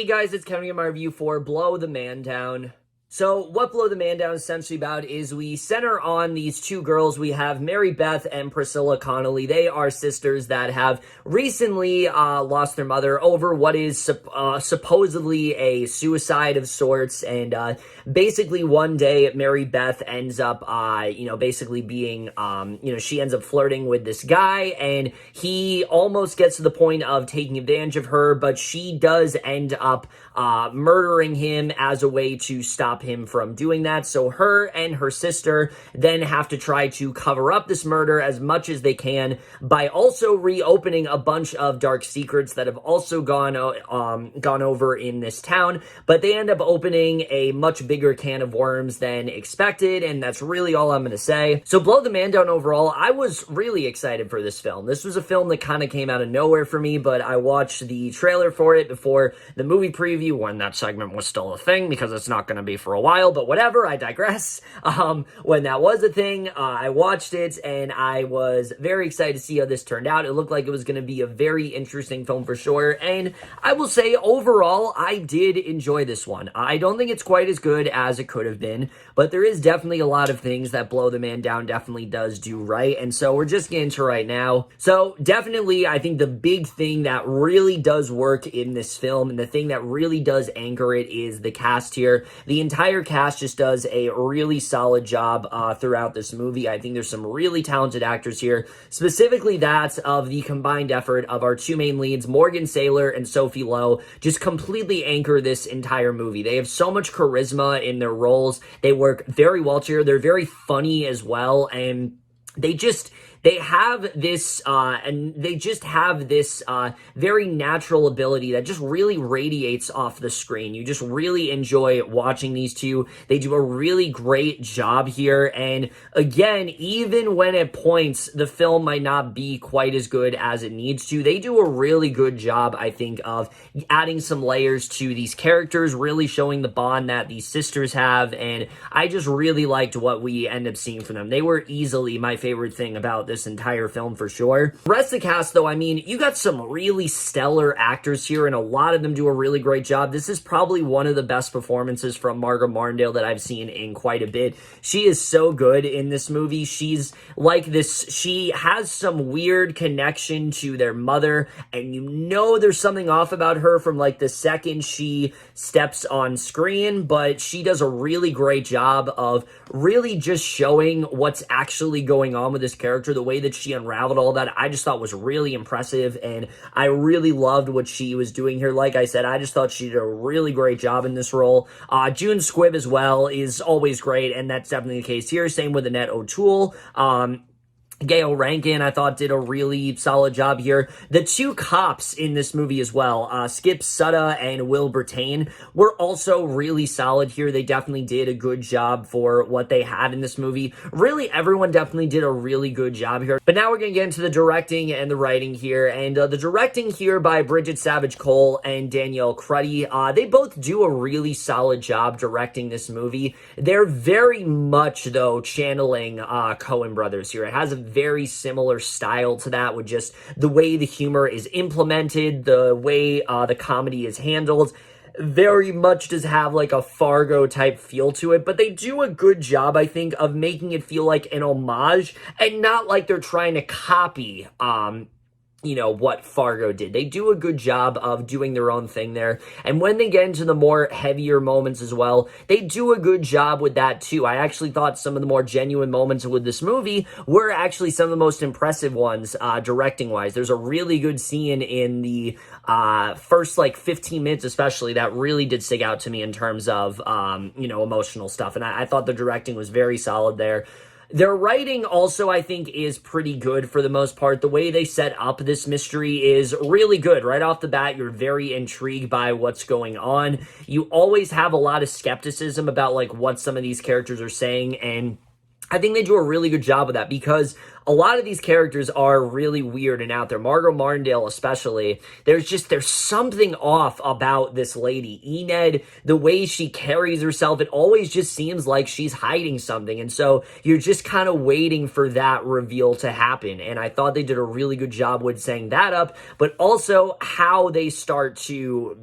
Hey guys, it's Kevin with my review for Blow the Man Down. So what Blow the Man Down is essentially about is we center on these two girls. We have Mary Beth and Priscilla Connolly. They are sisters that have recently lost their mother over what is supposedly a suicide of sorts. And basically one day Mary Beth ends up, basically being, she ends up flirting with this guy, and he almost gets to the point of taking advantage of her, but she does end up murdering him as a way to stop him from doing that. So her and her sister then have to try to cover up this murder as much as they can by also reopening a bunch of dark secrets that have also gone over in this town, but they end up opening a much bigger can of worms than expected, and that's really all I'm going to say. So Blow the Man Down overall, I was really excited for this film. This was a film that kind of came out of nowhere for me, but I watched the trailer for it before the movie preview when that segment was still a thing, because it's not going to be for a while, but whatever, I digress. When that was a thing, I watched it, and I was very excited to see how this turned out. It looked like it was going to be a very interesting film for sure, and I will say, overall, I did enjoy this one. I don't think it's quite as good as it could have been, but there is definitely a lot of things that Blow the Man Down definitely does do right, and so we're just getting to right now. So definitely, I think the big thing that really does work in this film, and the thing that really does anchor it, is the cast here. The entire cast just does a really solid job throughout this movie. I think there's some really talented actors here, specifically that of the combined effort of our two main leads, Morgan Saylor and Sophie Lowe, just completely anchor this entire movie. They have so much charisma in their roles. They work very well here. They're very funny as well, and they have this very natural ability that just really radiates off the screen. You just really enjoy watching these two. They do a really great job here, and again, even when at points the film might not be quite as good as it needs to, they do a really good job, I think, of adding some layers to these characters, really showing the bond that these sisters have, and I just really liked what we end up seeing from them. They were easily my favorite thing about this entire film for sure. The rest of the cast, though, I mean, you got some really stellar actors here, and a lot of them do a really great job. This is probably one of the best performances from Margot Martindale that I've seen in quite a bit. She is so good in this movie. She's like this, she has some weird connection to their mother, and you know there's something off about her from like the second she steps on screen, but she does a really great job of really just showing what's actually going on with this character. The way that she unraveled all that, I just thought was really impressive, and I really loved what she was doing here. Like I said, I just thought she did a really great job in this role. June Squibb as well is always great, and that's definitely the case here. Same with Annette O'Toole. Gayle Rankin, I thought, did a really solid job here. The two cops in this movie as well, Skipp, Sudduth, and Brittain, were also really solid here. They definitely did a good job for what they had in this movie. Really, everyone definitely did a really good job here. But now we're going to get into the directing and the writing here. And the directing here by Bridget Savage Cole and Danielle Krudy, they both do a really solid job directing this movie. They're very much, though, channeling Coen brothers here. It has a very similar style to that, with just the way the humor is implemented, the way the comedy is handled. Very much does have like a Fargo type feel to it, but they do a good job, I think, of making it feel like an homage and not like they're trying to copy what Fargo did. They do a good job of doing their own thing there. And when they get into the more heavier moments as well, they do a good job with that too. I actually thought some of the more genuine moments with this movie were actually some of the most impressive ones, directing-wise. There's a really good scene in the first, 15 minutes especially, that really did stick out to me in terms of, emotional stuff. And I thought the directing was very solid there. Their writing also, I think, is pretty good for the most part. The way they set up this mystery is really good. Right off the bat, you're very intrigued by what's going on. You always have a lot of skepticism about, what some of these characters are saying, and I think they do a really good job of that, because a lot of these characters are really weird and out there. Margot Martindale especially, there's something off about this lady. Enid, the way she carries herself, it always just seems like she's hiding something. And so you're just kind of waiting for that reveal to happen. And I thought they did a really good job with setting that up, but also how they start to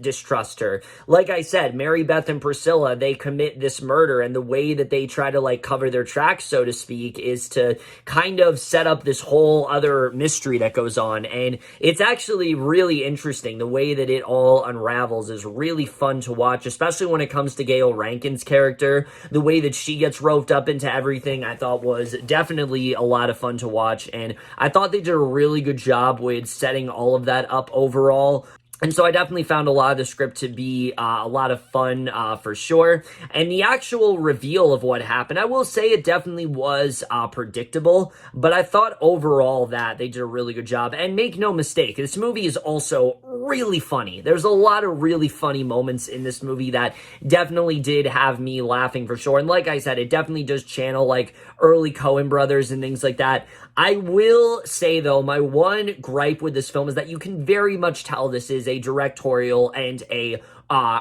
distrust her. Like I said, Mary Beth and Priscilla, they commit this murder, and the way that they try to like cover their tracks, so to speak, is to kind of set up this whole other mystery that goes on. And it's actually really interesting. The way that it all unravels is really fun to watch, especially when it comes to Gayle Rankin's character. The way that she gets roped up into everything, I thought was definitely a lot of fun to watch, and I thought they did a really good job with setting all of that up overall. And so I definitely found a lot of the script to be a lot of fun for sure. And the actual reveal of what happened, I will say it definitely was predictable, but I thought overall that they did a really good job. And make no mistake, this movie is also really funny. There's a lot of really funny moments in this movie that definitely did have me laughing for sure. And like I said, it definitely does channel like early Coen brothers and things like that. I will say, though, my one gripe with this film is that you can very much tell this is a directorial and a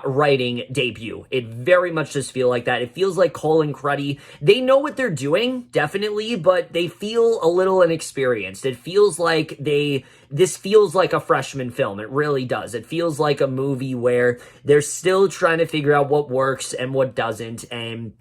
writing debut. It very much does feel like that. It feels like Cole and Krudy, they know what they're doing, definitely, but they feel a little inexperienced. It feels like this feels like a freshman film. It really does. It feels like a movie where they're still trying to figure out what works and what doesn't, and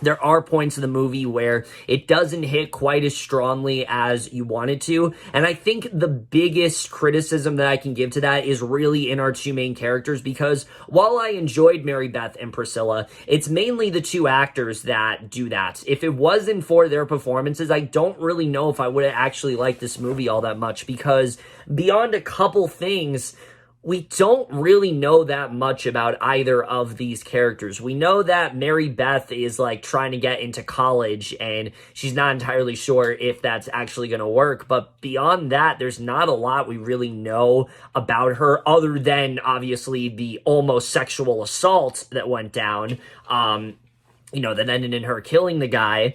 there are points of the movie where it doesn't hit quite as strongly as you want it to. And I think the biggest criticism that I can give to that is really in our two main characters, because while I enjoyed Mary Beth and Priscilla, it's mainly the two actors that do that. If it wasn't for their performances, I don't really know if I would have actually liked this movie all that much, because beyond a couple things, we don't really know that much about either of these characters. We know that Mary Beth is like trying to get into college and she's not entirely sure if that's actually going to work. But beyond that, there's not a lot we really know about her other than obviously the almost sexual assault that went down, that ended in her killing the guy.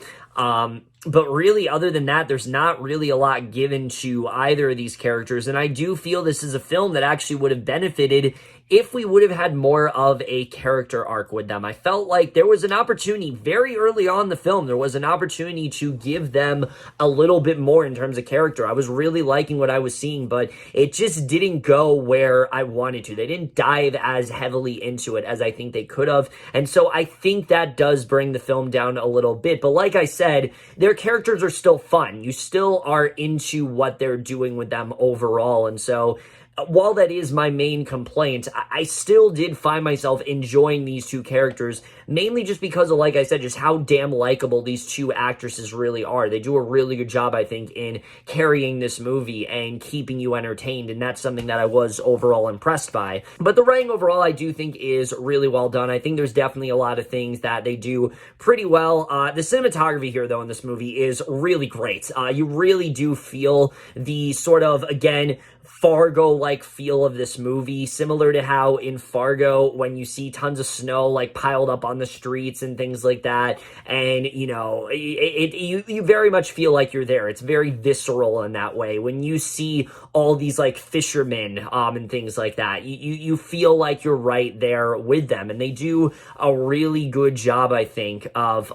But really, other than that, there's not really a lot given to either of these characters. And I do feel this is a film that actually would have benefited if we would have had more of a character arc with them. I felt like there was an opportunity very early on in the film. There was an opportunity to give them a little bit more in terms of character. I was really liking what I was seeing, but it just didn't go where I wanted to. They didn't dive as heavily into it as I think they could have. And so I think that does bring the film down a little bit. But like I said, their characters are still fun. You still are into what they're doing with them overall. And so while that is my main complaint, I still did find myself enjoying these two characters, mainly just because of, like I said, just how damn likable these two actresses really are. They do a really good job, I think, in carrying this movie and keeping you entertained, and that's something that I was overall impressed by. But the writing overall, I do think, is really well done. I think there's definitely a lot of things that they do pretty well. The cinematography here, though, in this movie is really great. You really do feel the sort of, again, Fargo-like feel of this movie, similar to how in Fargo, when you see tons of snow like piled up on the streets and things like that, and you very much feel like you're there. It's very visceral in that way. When you see all these like fishermen and things like that, you feel like you're right there with them, and they do a really good job, I think, of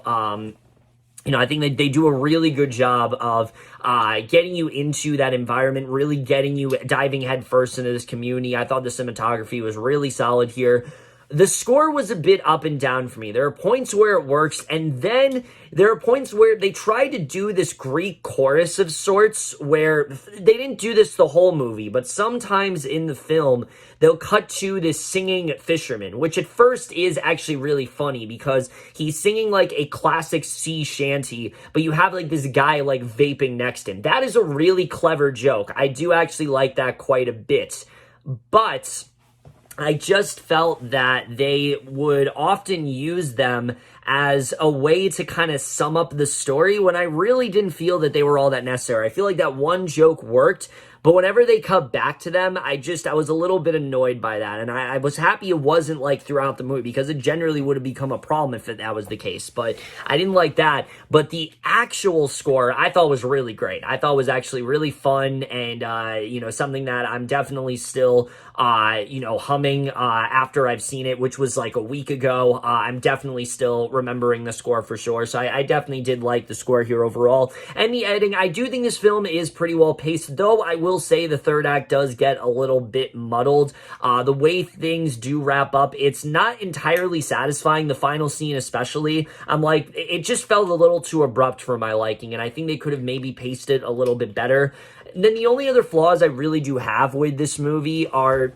I think that they do a really good job of getting you into that environment, really getting you diving headfirst into this community. I thought the cinematography was really solid here. The score was a bit up and down for me. There are points where it works, and then there are points where they try to do this Greek chorus of sorts, where they didn't do this the whole movie, but sometimes in the film, they'll cut to this singing fisherman, which at first is actually really funny because he's singing like a classic sea shanty, but you have like this guy like vaping next to him. That is a really clever joke. I do actually like that quite a bit, but I just felt that they would often use them as a way to kind of sum up the story when I really didn't feel that they were all that necessary. I feel like that one joke worked, but whenever they cut back to them, I was a little bit annoyed by that. And I was happy it wasn't like throughout the movie, because it generally would have become a problem if that was the case. But I didn't like that. But the actual score, I thought was really great. I thought was actually really fun, and, something that I'm definitely still, humming after I've seen it, which was like a week ago. I'm definitely still remembering the score for sure. So I definitely did like the score here overall. And the editing, I do think this film is pretty well paced, though I will say the third act does get a little bit muddled. The way things do wrap up, it's not entirely satisfying. The final scene especially, I'm like, it just felt a little too abrupt for my liking, and I think they could have maybe paced it a little bit better. And then the only other flaws I really do have with this movie are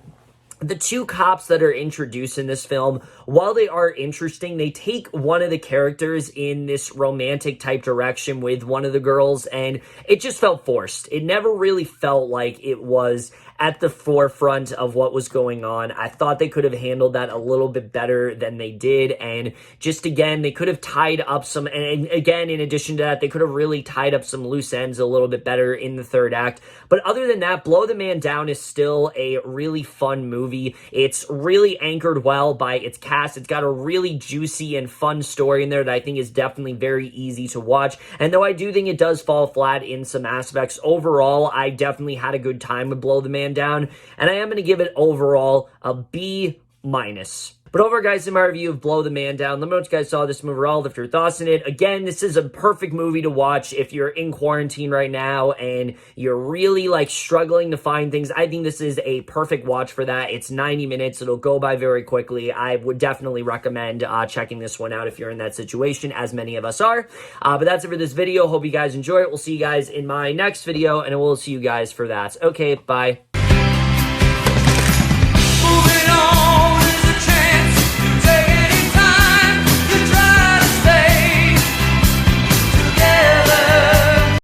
the two cops that are introduced in this film. While they are interesting, they take one of the characters in this romantic type direction with one of the girls, and it just felt forced. It never really felt like it was at the forefront of what was going on. I thought they could have handled that a little bit better than they did, and just again, they could have tied up some, and again, in addition to that, they could have really tied up some loose ends a little bit better in the third act. But other than that, Blow the Man Down is still a really fun movie. It's really anchored well by its cast. It's got a really juicy and fun story in there that I think is definitely very easy to watch. And though I do think it does fall flat in some aspects, overall, I definitely had a good time with Blow the Man Down, and I am going to give it overall a B-. But over, guys, in my review of Blow the Man Down, let me know what you guys saw this movie overall, if your thoughts on it. Again, this is a perfect movie to watch if you're in quarantine right now and you're really, like, struggling to find things. I think this is a perfect watch for that. It's 90 minutes. It'll go by very quickly. I would definitely recommend checking this one out if you're in that situation, as many of us are. But that's it for this video. Hope you guys enjoy it. We'll see you guys in my next video, and we'll see you guys for that. Okay, bye.